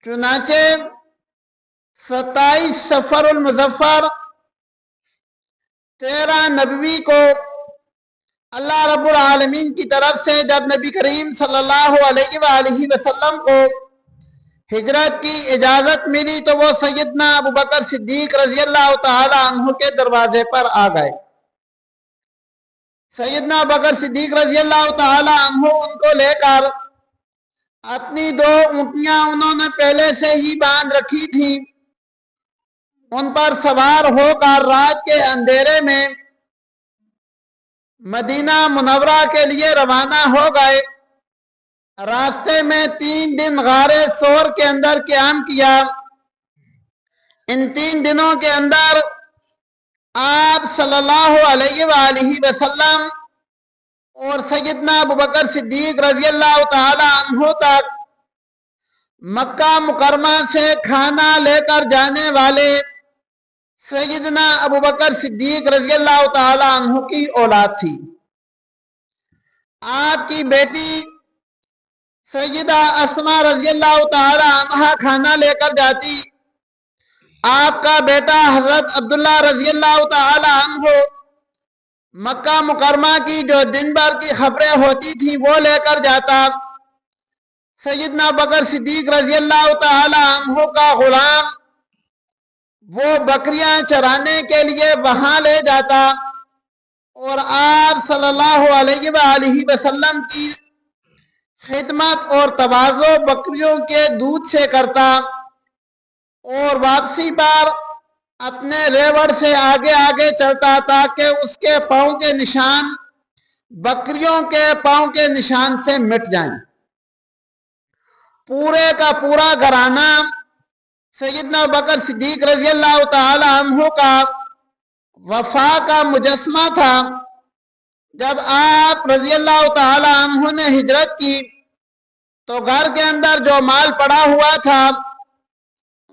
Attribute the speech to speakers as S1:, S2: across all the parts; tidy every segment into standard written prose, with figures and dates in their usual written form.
S1: चुनाचे 27 सफर मुज़फ़्फ़र 13 नबवी को अल्लाह रब्बुल आलमीन की तरफ से जब नबी करीम सल्लल्लाहु अलैहि वसल्लम को हिजरत की इजाज़त मिली तो वो सैयदना अबू बकर सिद्दीक रज़ी अल्लाह तआला अन्हु के दरवाजे पर आ गए। सैयदना अबू बकर सिद्दीक रज़ी अल्लाह तआला अन्हु उनको लेकर अपनी 2 ऊँटियाँ उन्होंने पहले से ही बांध रखी थी, उन पर सवार होकर रात के अंधेरे में मदीना मुनव्वरा के लिए रवाना हो गए। रास्ते में 3 दिन गारे सोर के अंदर क़याम किया। इन 3 दिनों के अंदर आप सल्लल्लाहु अलैहि वसल्लम और सैयदना अबू बकर सिद्दीक रज़ी अल्लाह तआला अन्हु तक मक्का मुकरमा से खाना लेकर जाने वाले सैयदना अबू बकर सिद्दीक रज़ी अल्लाह तआला अन्हु की औलाद थी। आपकी बेटी सैयदा अस्मा रज़ी अल्लाह तआला अन्हा खाना लेकर जाती। आपका बेटा हजरत अब्दुल्ला रज़ी अल्लाह तआला अन्हु मक्का मुकरमा की जो दिन भर की खबरें होती थी वो लेकर जाता। सैयदना बकर सिद्दीक रज़ी अल्लाह तआला अन्हु का गुलाम वो बकरियां चराने के लिए वहां ले जाता और आप सल्लल्लाहु अलैहि वसल्लम की खिदमत और तवाज़ो बकरियों के दूध से करता और वापसी पर अपने रेवड़ से आगे आगे चलता ताकि उसके पाँव के निशान बकरियों के पाँव के निशान से मिट जाएं। पूरे का पूरा घराना सैयदना बकर सिद्दीक रज़ी अल्लाह तआला अन्हु का वफा का मुजस्मा था। जब आप रज़ी अल्लाह तआला अन्हु ने हिजरत की तो घर के अंदर जो माल पड़ा हुआ था,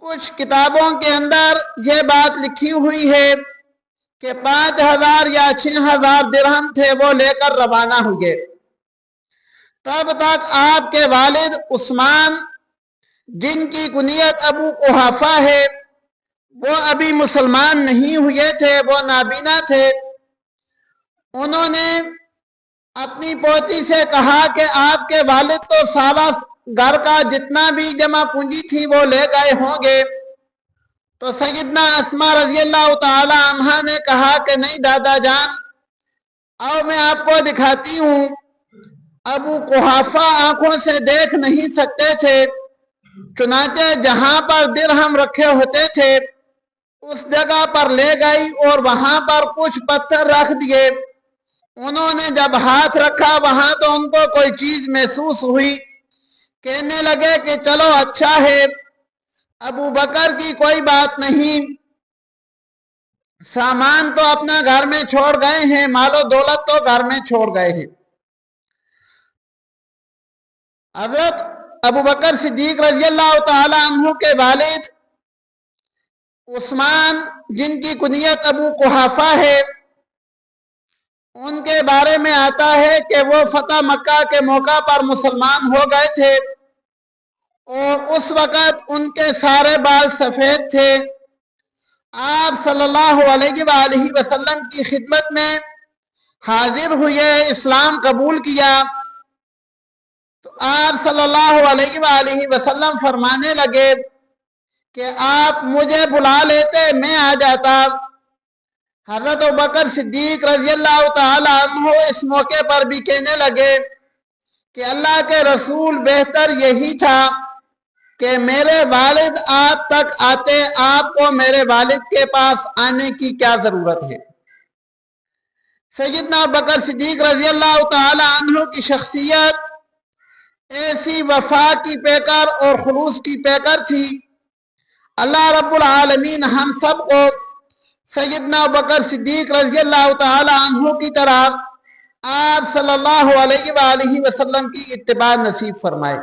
S1: कुछ किताबों के अंदर यह बात लिखी हुई है कि 5000 या 6000 दिरहम थे, वो लेकर रवाना हुए। तब तक आपके वालिद उस्मान, जिनकी कुनियत अबू कुहाफा है, वो अभी मुसलमान नहीं हुए थे, वो नाबीना थे। उन्होंने अपनी पोती से कहा कि आपके वालिद तो सारा घर का जितना भी जमा पूंजी थी वो ले गए होंगे। तो सैयदना अस्मा रज़ी अल्लाह तआला अन्हा ने कहा कि नहीं दादा जान, आओ मैं आपको दिखाती हूँ। अबू कुहाफा आंखों से देख नहीं सकते थे, चुनाचे जहां पर दिरहम रखे होते थे उस जगह पर ले गई और वहां पर कुछ पत्थर रख दिए। उन्होंने जब हाथ रखा वहां तो उनको कोई चीज महसूस हुई। कहने लगे कि चलो अच्छा है, अबू बकर की कोई बात नहीं, सामान तो अपना घर में छोड़ गए हैं, मालो दौलत तो घर में छोड़ गए हैं। हजरत अबू बकर सिद्दीक रज़ी अल्लाह तआला अन्हु के वालिद उस्मान, जिनकी कुनियत अबू कुहाफा है, उनके बारे में आता है कि वो फतह मक्का के मौका पर मुसलमान हो गए थे और उस वक़्त उनके सारे बाल सफ़ेद थे। आप सल्लल्लाहु अलैहि वसल्लम की खिदमत में हाजिर हुए, इस्लाम कबूल किया। तो आप सल्लल्लाहु अलैहि वसल्लम फरमाने लगे कि आप मुझे बुला लेते, मैं आ जाता। हज़रत अबू बकर सिद्दीक रज़ी अल्लाह तआला अन्हु इस मौके पर भी कहने लगे कि अल्लाह के रसूल, बेहतर यही था कि मेरे वालिद आप तक आते, आपको मेरे वालिद के पास आने की क्या जरूरत है। सैयदना अबू बकर सिद्दीक रज़ी अल्लाह तआला अन्हु की शख्सियत ऐसी वफा की पेकर और खुलूस की पेकर थी। अल्लाह रब्बुल आलमीन हम सब को सैयदना अबू बकर सिद्दीक रज़ी अल्लाह तआला अन्हु की तरह आप सल्लल्लाहु अलैहि वसल्लम की इत्तिबा नसीब फरमाए।